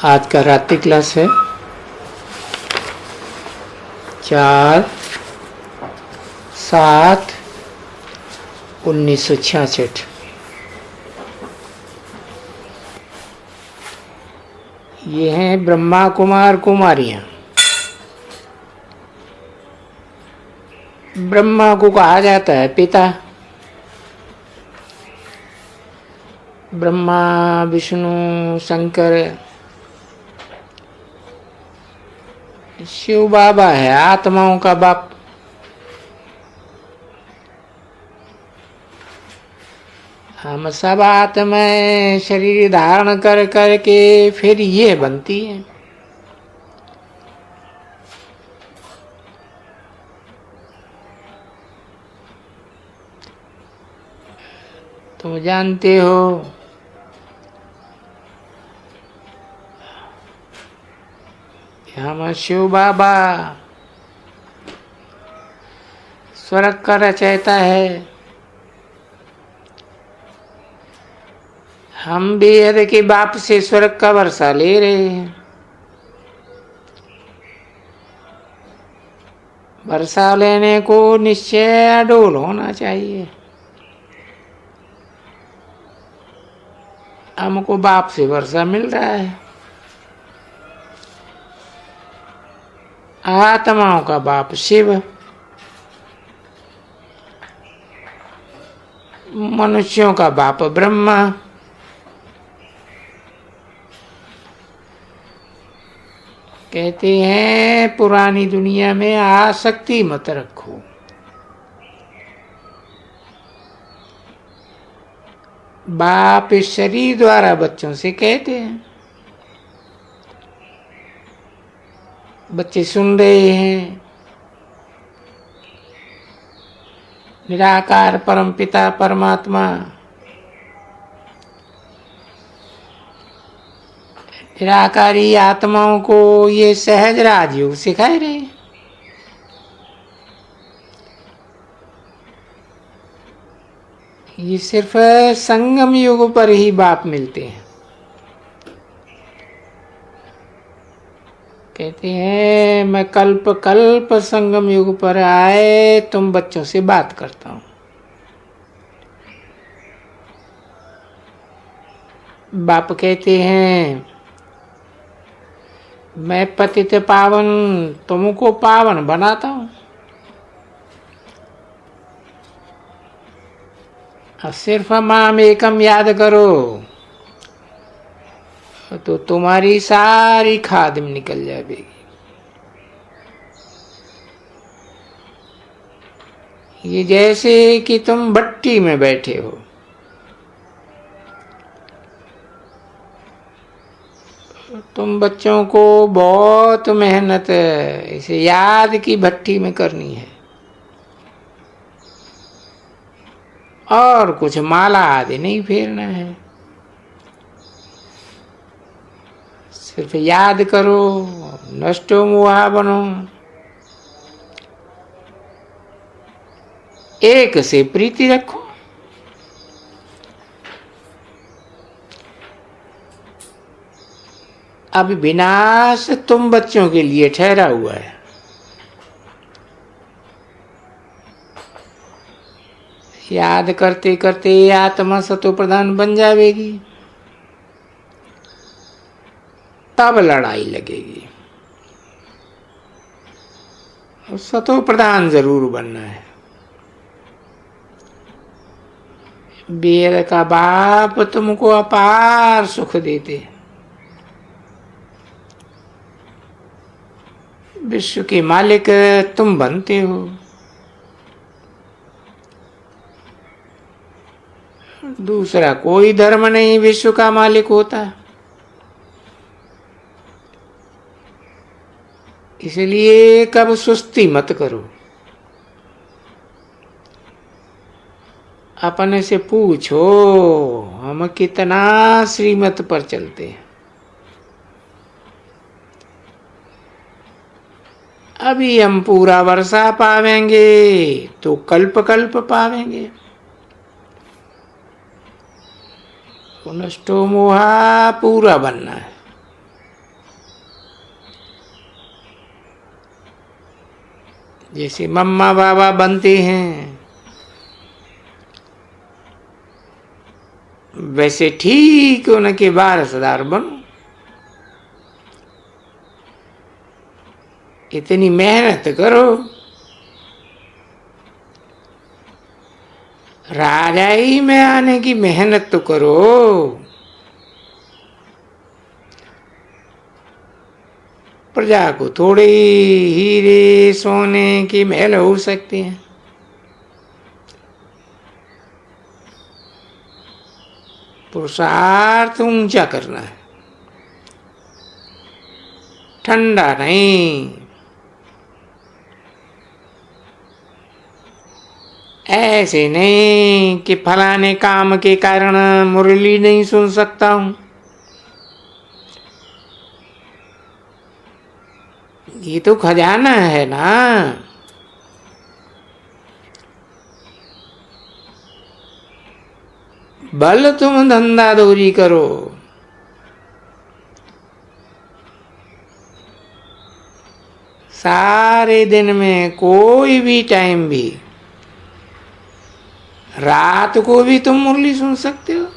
आज का रात्रि क्लास है 4/7/1966। ये हैं ब्रह्मा कुमार कुमारियां। ब्रह्मा को कहा जाता है पिता। ब्रह्मा विष्णु शंकर शिव बाबा है आत्माओं का बाप। हम सब आत्माएं शरीर धारण कर करके फिर ये बनती है। तुम जानते हो हम शिव बाबा स्वर्ग का रचयिता है। हम बेहद के बाप से स्वर्ग का वर्षा ले रहे हैं। वर्षा लेने को निश्चय अडोल होना चाहिए। हमको बाप से वर्षा मिल रहा है। आत्माओं का बाप शिव, मनुष्यों का बाप ब्रह्मा। कहते हैं पुरानी दुनिया में आसक्ति मत रखो। बाप इस शरीर द्वारा बच्चों से कहते हैं। बच्चे सुन रहे हैं। निराकार परम पिता परमात्मा निराकारी आत्माओं को ये सहज राजयोग सिखाए रहे। ये सिर्फ संगम युग पर ही बाप मिलते हैं। कहते हैं मैं कल्प कल्प संगम युग पर आए तुम बच्चों से बात करता हूं। बाप कहते हैं मैं पतित पावन तुमको पावन बनाता हूं। सिर्फ माम एकम याद करो तो तुम्हारी सारी खाद निकल जाएगी। ये जैसे कि तुम भट्टी में बैठे हो। तुम बच्चों को बहुत मेहनत इसे याद की भट्टी में करनी है और कुछ माला आदि नहीं फेरना है। सिर्फ याद करो, नष्टो मोहा बनो। एक से प्रीति रखो। अब विनाश तुम बच्चों के लिए ठहरा हुआ है। याद करते करते आत्मा सतो प्रधान बन जाएगी। तब लड़ाई लगेगी। सतो प्रधान जरूर बनना है। वेद का बाप तुमको अपार सुख देते। विश्व के मालिक तुम बनते हो। दूसरा कोई धर्म नहीं विश्व का मालिक होता। इसलिए कब सुस्ती मत करो। अपने से पूछो हम कितना श्रीमत पर चलते हैं। अभी हम पूरा वर्षा पावेंगे तो कल्प कल्प पावेंगे। नष्टो मोहा पूरा बनना है। जैसे मम्मा बाबा बनते हैं वैसे ठीक उनके वारसदार बनो। इतनी मेहनत करो, राजाई में आने की मेहनत तो करो। प्रजा को थोड़े हीरे सोने के महल हो सकते हैं, पुरुषार्थ ऊंचा करना है, ठंडा नहीं। ऐसे नहीं कि फलाने काम के कारण मुरली नहीं सुन सकता हूं। ये तो खजाना है ना। भल तुम धंधा दूरी करो, सारे दिन में कोई भी टाइम भी, रात को भी तुम मुरली सुन सकते हो।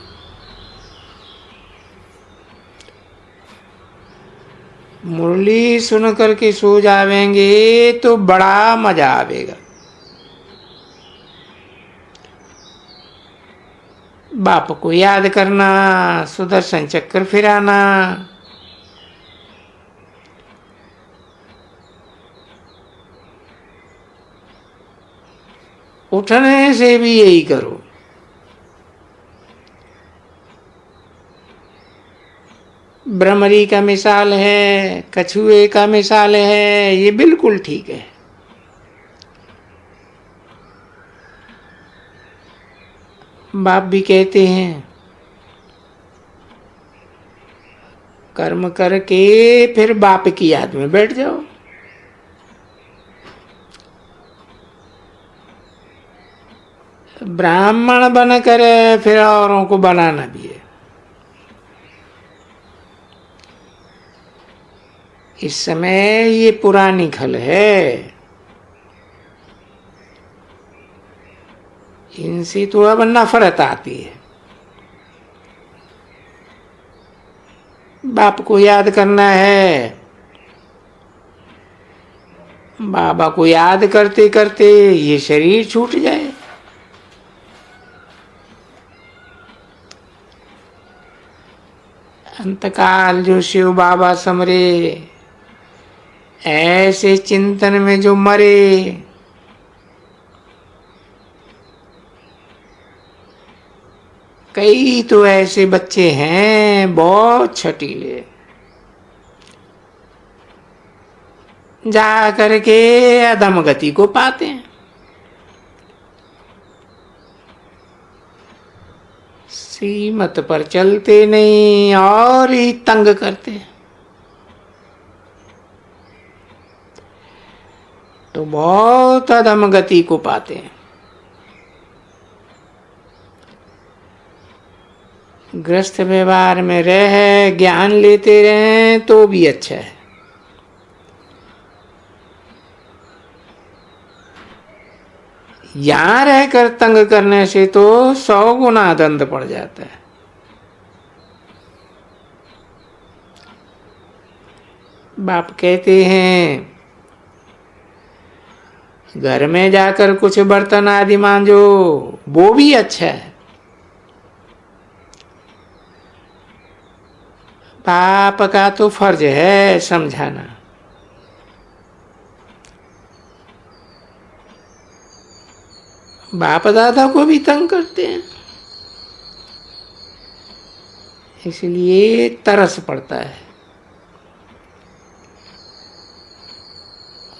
मुरली सुन करके सो जावेंगे तो बड़ा मजा आवेगा। बाप को याद करना, सुदर्शन चक्र फिराना, उठने से भी यही करो। भ्रमरी का मिसाल है, कछुए का मिसाल है, ये बिल्कुल ठीक है। बाप भी कहते हैं कर्म करके फिर बाप की याद में बैठ जाओ। ब्राह्मण बनकर फिर औरों को बनाना भी है। इस समय ये पुरानी खल है, इनसे तो अब नफरत आती है। बाप को याद करना है, बाबा को याद करते करते ये शरीर छूट जाए। अंतकाल जो शिव बाबा समरे, ऐसे चिंतन में जो मरे, कई तो ऐसे बच्चे हैं बहुत छटीले, जा करके अधम गति को पाते हैं। सीमत पर चलते नहीं और ही तंग करते हैं, तो बहुत अधम गति को पाते हैं। ग्रस्त व्यवहार में रह ज्ञान लेते रहें तो भी अच्छा है। यहां रहकर तंग करने से तो 100 गुना दंड पड़ जाता है। बाप कहते हैं घर में जाकर कुछ बर्तन आदि मांजो, वो भी अच्छा है। बाप का तो फर्ज है समझाना। बाप दादा को भी तंग करते हैं, इसलिए तरस पड़ता है।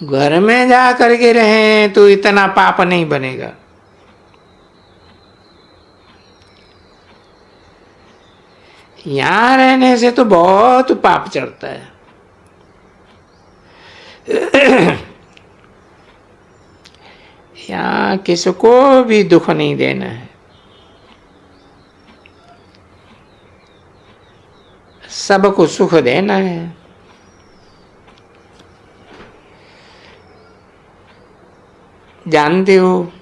घर में जा करके रहें तो इतना पाप नहीं बनेगा। यहां रहने से तो बहुत पाप चढ़ता है। यहां किसको भी दुख नहीं देना है, सबको सुख देना है। जानते हो,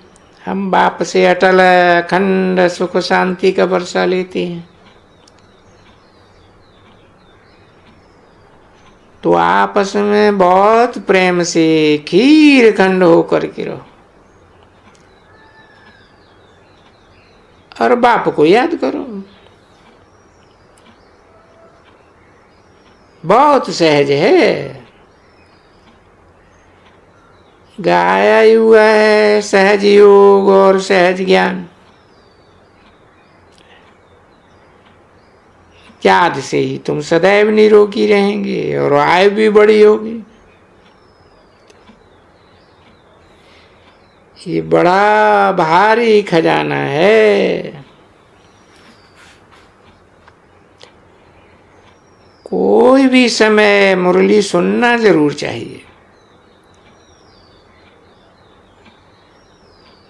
हम बाप से अटल अखंड सुख शांति का वर्षा लेते हैं, तो आपस में बहुत प्रेम से खीर खंड होकर के रहो और बाप को याद करो। बहुत सहज है, गाया हुआ है सहज योग और सहज ज्ञान। याद से ही तुम सदैव निरोगी रहेंगे और आयु भी बड़ी होगी। ये बड़ा भारी खजाना है। कोई भी समय मुरली सुनना जरूर चाहिए।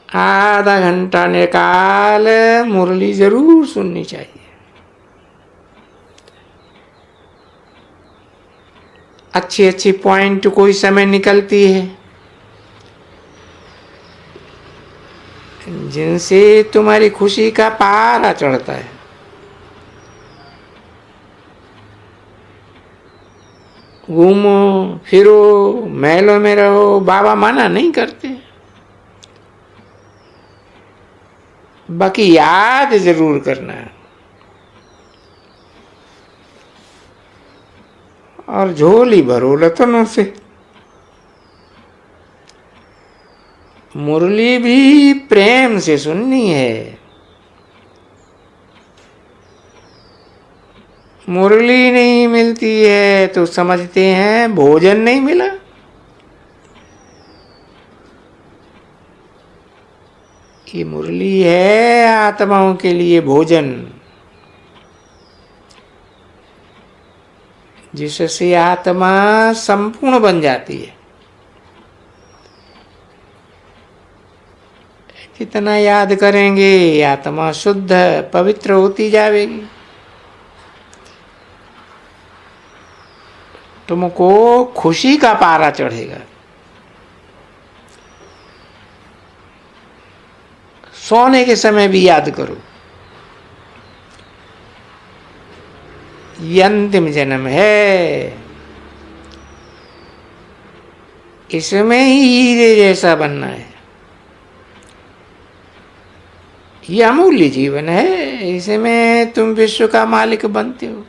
आधा घंटा निकाल मुरली जरूर सुननी चाहिए। अच्छी अच्छी पॉइंट कोई समय निकलती है जिनसे तुम्हारी खुशी का पारा चढ़ता है। घूमो फिरो, महलों में रहो, बाबा मना नहीं करते, बाकी याद जरूर करना है और झोली भरो रतनों से। मुरली भी प्रेम से सुननी है। मुरली नहीं मिलती है तो समझते हैं भोजन नहीं मिला। ये मुरली है आत्माओं के लिए भोजन, जिससे आत्मा संपूर्ण बन जाती है। जितना याद करेंगे आत्मा शुद्ध पवित्र होती जाएगी। तुमको खुशी का पारा चढ़ेगा। सोने के समय भी याद करो, ये अंतिम जन्म है, इसमें ही हीरे जैसा बनना है। ये अमूल्य जीवन है, इसमें तुम विश्व का मालिक बनते हो।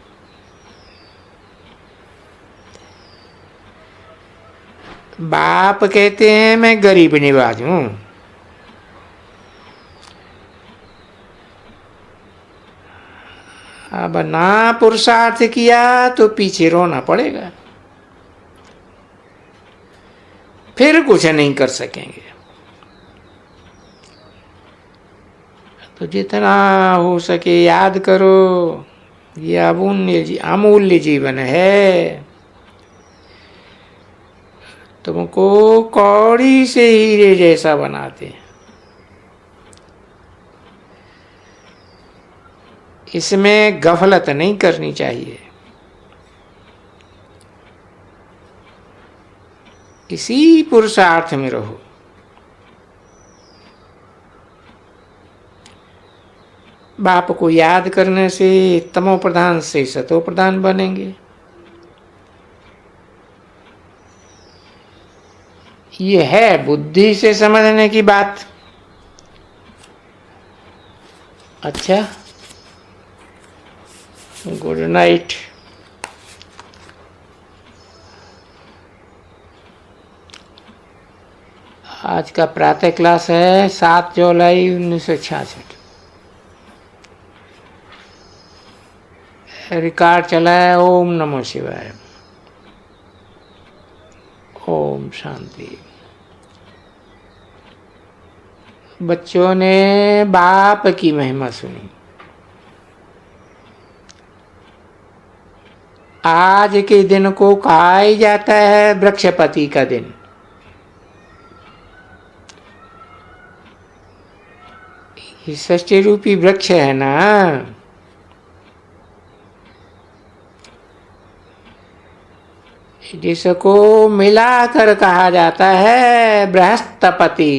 बाप कहते हैं मैं गरीब निवाज हूं, अब ना पुरुषार्थ किया तो पीछे रोना पड़ेगा, फिर कुछ नहीं कर सकेंगे। तो जितना हो सके याद करो, ये अमूल्य जीवन है। तुमको कौड़ी से हीरे जैसा बनाते हैं। इसमें गफलत नहीं करनी चाहिए। इसी पुरुषार्थ में रहो। बाप को याद करने से तमो प्रधान से सतो प्रधान बनेंगे। ये है बुद्धि से समझने की बात। अच्छा, गुड नाइट। आज का प्रातः क्लास है 7 जुलाई 1966। रिकॉर्ड चला है। ओम नमो शिवाय। ओम शांति। बच्चों ने बाप की महिमा सुनी। आज के दिन को कहा ही जाता है वृक्षपति का दिन। ये षष्ठी रूपी वृक्ष है ना, जिसको मिलाकर कहा जाता है बृहस्पति।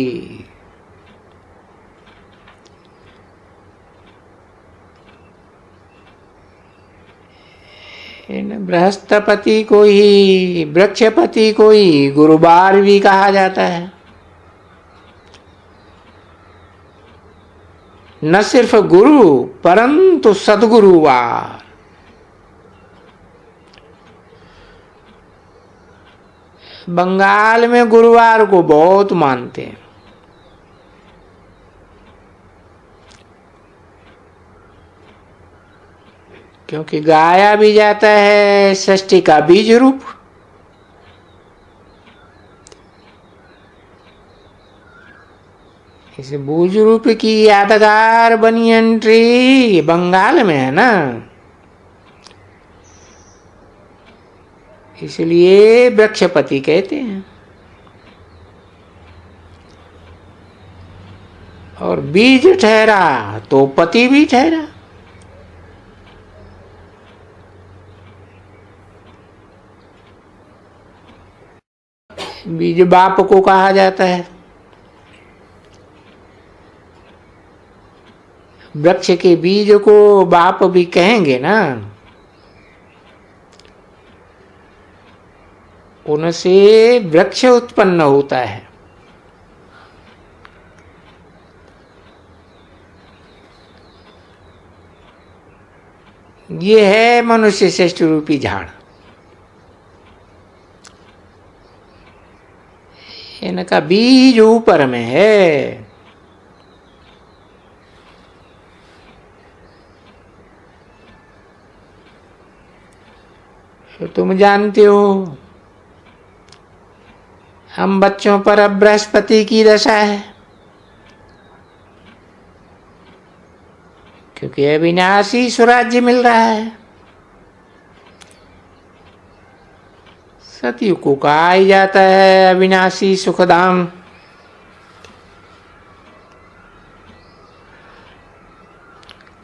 इन बृहस्पति को ही, वृक्षपति को ही गुरुवार भी कहा जाता है। न सिर्फ गुरु परंतु सद्गुरुवार। बंगाल में गुरुवार को बहुत मानते हैं, क्योंकि गाया भी जाता है षष्ठी का बीज रूप। इस बीज रूप की यादगार बनियन ट्री बंगाल में है ना, इसलिए वृक्षपति कहते हैं। और बीज ठहरा तो पति भी ठहरा। बीज बाप को कहा जाता है। वृक्ष के बीज को बाप भी कहेंगे ना। उनसे वृक्ष उत्पन्न होता है। ये है मनुष्य श्रेष्ठ रूपी झाड़। इनका बीज ऊपर में है। तो तुम जानते हो हम बच्चों पर अब बृहस्पति की दशा है, क्योंकि अविनाशी स्वराज्य मिल रहा है। सतयुग को कहा ही जाता है अविनाशी सुखधाम।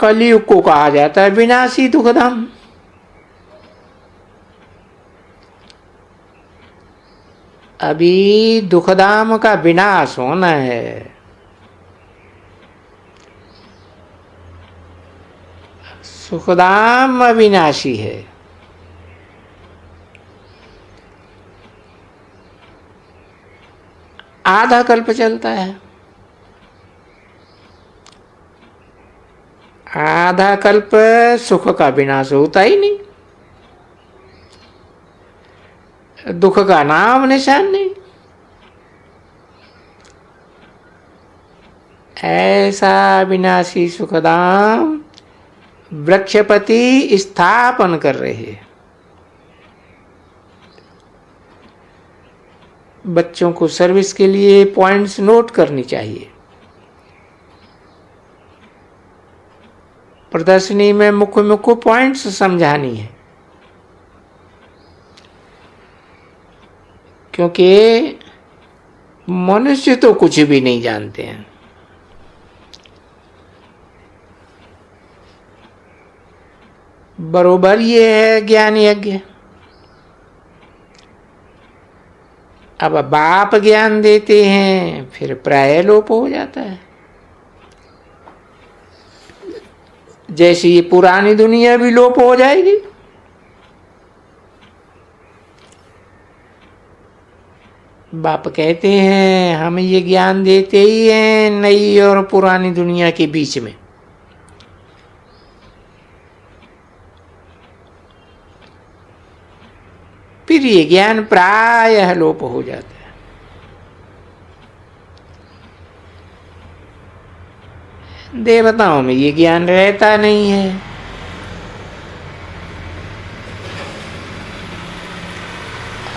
कलयुग को कहा जाता है विनाशी दुखधाम। अभी दुखधाम का विनाश होना है। सुखधाम अविनाशी है। आधा कल्प चलता है। आधा कल्प सुख का विनाश होता ही नहीं, दुख का नाम निशान नहीं। ऐसा विनाशी सुखधाम वृक्षपति स्थापन कर रहे हैं। बच्चों को सर्विस के लिए पॉइंट्स नोट करनी चाहिए। प्रदर्शनी में मुख्य मुख्य पॉइंट्स समझानी है, क्योंकि मनुष्य तो कुछ भी नहीं जानते हैं। बरोबर ये है ज्ञान यज्ञ। अब बाप ज्ञान देते हैं, फिर प्राय लोप हो जाता है। जैसे ये पुरानी दुनिया भी लोप हो जाएगी। बाप कहते हैं हम ये ज्ञान देते ही हैं नई और पुरानी दुनिया के बीच में। फिर ये ज्ञान प्रायः लोप हो जाता है। देवताओं में ये ज्ञान रहता नहीं है।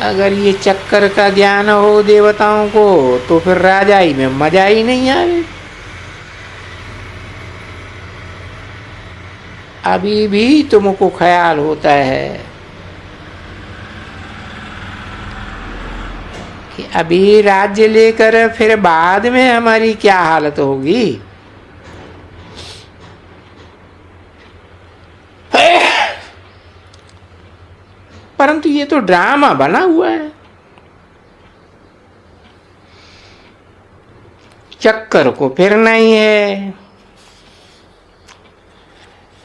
अगर ये चक्कर का ज्ञान हो देवताओं को तो फिर राजाई में मजा ही नहीं आवे। अभी भी तुमको ख्याल होता है कि अभी राज्य लेकर फिर बाद में हमारी क्या हालत होगी। परंतु ये तो ड्रामा बना हुआ है। चक्कर को फिरना ही है।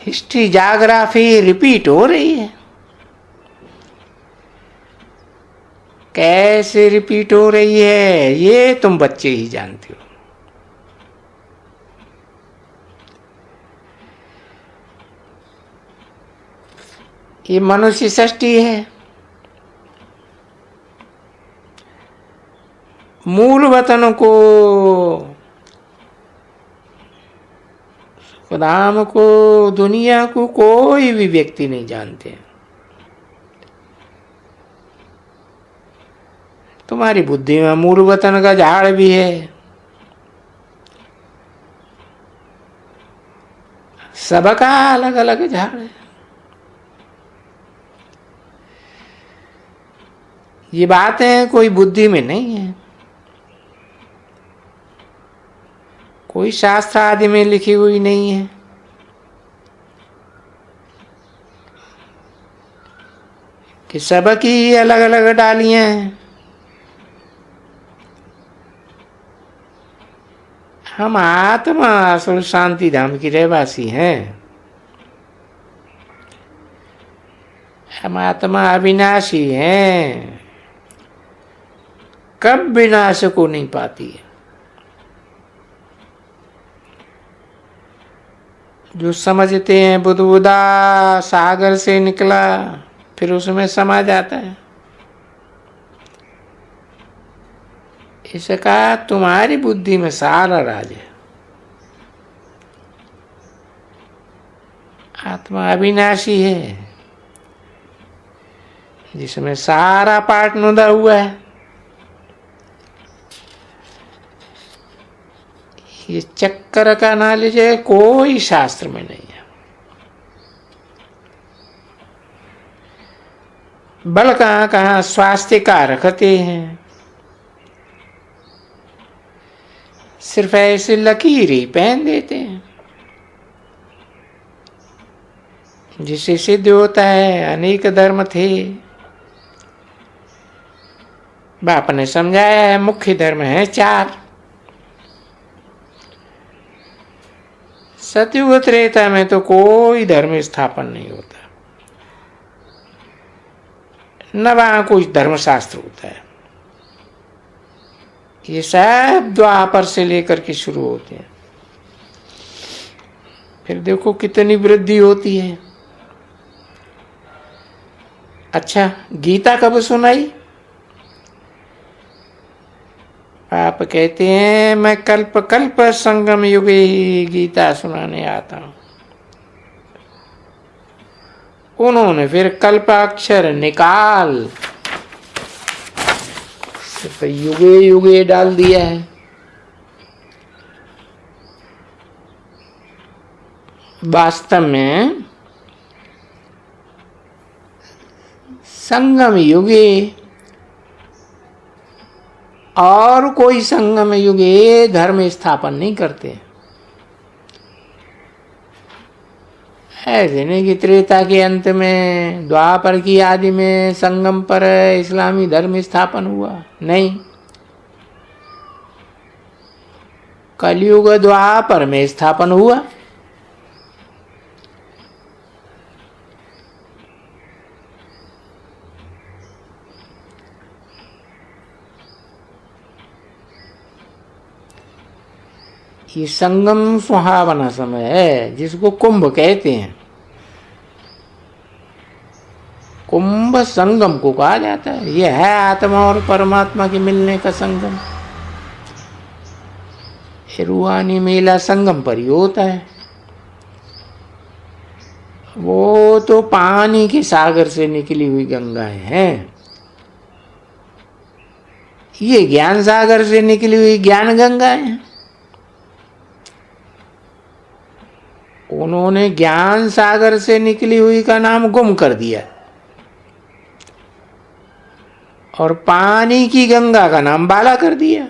हिस्ट्री जाग्राफी रिपीट हो रही है। कैसे रिपीट हो रही है ये तुम बच्चे ही जानते हो। ये मनुष्य सृष्टि है। मूल वतन को, खुदाम को, दुनिया को कोई भी व्यक्ति नहीं जानते। तुम्हारी बुद्धि में मूल वतन का झाड़ भी है। सबका अलग अलग झाड़ है। ये बातें कोई बुद्धि में नहीं है, कोई शास्त्र आदि में लिखी हुई नहीं है। कि सबकी अलग अलग डालियां हैं। हम आत्मा असल शांति धाम की रहवासी हैं। हम आत्मा अविनाशी हैं, कब विनाश को नहीं पाती है। जो समझते हैं बुदबुदा सागर से निकला फिर उसमें समा जाता है। इसका तुम्हारी बुद्धि में सारा राज है। आत्मा अविनाशी है जिसमें सारा पाठ नुदा हुआ है। ये चक्कर का नॉलेज है, कोई शास्त्र में नहीं है। बल कहाँ कहाँ स्वास्थ्य का रखते हैं। सिर्फ ऐसे लकीर ही पहन देते हैं जिससे सिद्ध होता है अनेक धर्म थे। बाप ने समझाया है मुख्य धर्म है 4। सतयुग त्रेता में तो कोई धर्म स्थापन नहीं होता, न वहां कोई धर्मशास्त्र होता है। ये सब द्वापर से लेकर के शुरू होते हैं। फिर देखो कितनी वृद्धि होती है। अच्छा, गीता कब सुनाई? आप कहते हैं मैं कल्प कल्प संगम युगे ही गीता सुनाने आता हूं। उन्होंने फिर कल्पाक्षर निकाल सिर्फ युगे युगे डाल दिया है। वास्तव में संगम युगे और कोई संगम युगे धर्म स्थापन नहीं करते। ऐसे नहीं कि त्रेता के अंत में द्वापर की आदि में संगम पर इस्लामी धर्म स्थापन हुआ, नहीं। कलयुग द्वापर में स्थापन हुआ। ये संगम सुहावना समय है जिसको कुंभ कहते हैं। कुंभ संगम को कहा जाता है। यह है आत्मा और परमात्मा के मिलने का संगम। रूहानी मेला संगम पर ही होता है। वो तो पानी के सागर से निकली हुई गंगाएं हैं। ये ज्ञान सागर से निकली हुई ज्ञान गंगाएं हैं। उन्होंने ज्ञान सागर से निकली हुई का नाम गुम कर दिया और पानी की गंगा का नाम बाला कर दिया।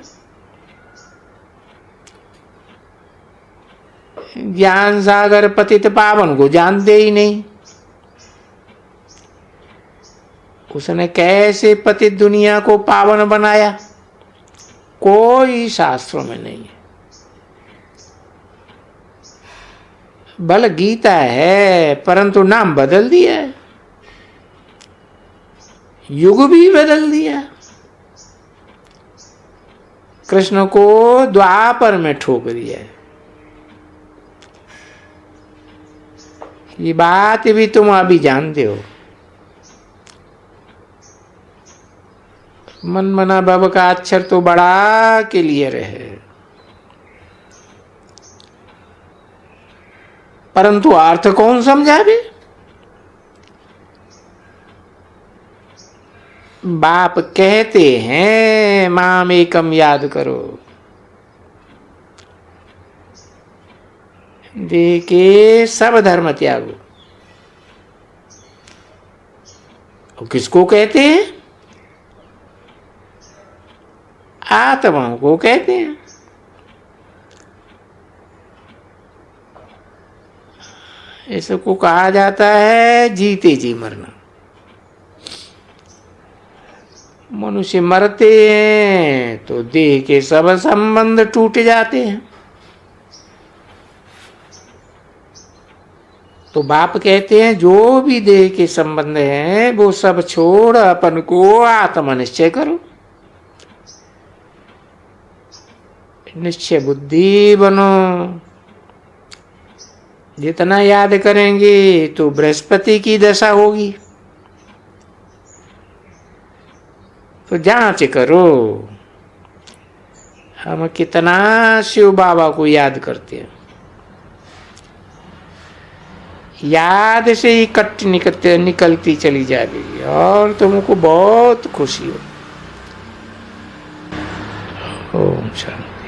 ज्ञान सागर पतित पावन को जानते ही नहीं। उसने कैसे पतित दुनिया को पावन बनाया, कोई शास्त्रों में नहीं है। भले गीता है परंतु नाम बदल दिया है, युग भी बदल दिया। कृष्ण को द्वापर में ठोक दिया है। ये बात भी तुम अभी जानते हो। मन मना भव का अक्षर तो बड़ा क्लियर है, परंतु अर्थ कौन समझावे। बाप कहते हैं माम एकम याद करो, देखे सब धर्म त्यागो। किसको कहते हैं? आत्माओं को कहते हैं। इसको कहा जाता है जीते जी मरना। मनुष्य मरते हैं तो देह के सब संबंध टूट जाते हैं। तो बाप कहते हैं जो भी देह के संबंध हैं वो सब छोड़ अपन को आत्मा निश्चय करो। निश्चय बुद्धि बनो। जितना याद करेंगे तो बृहस्पति की दशा होगी। तो जांच करो हम कितना शिव बाबा को याद करते हैं। याद से ही कट निकलती चली जाएगी और तुमको बहुत खुशी हो। ओम शांति।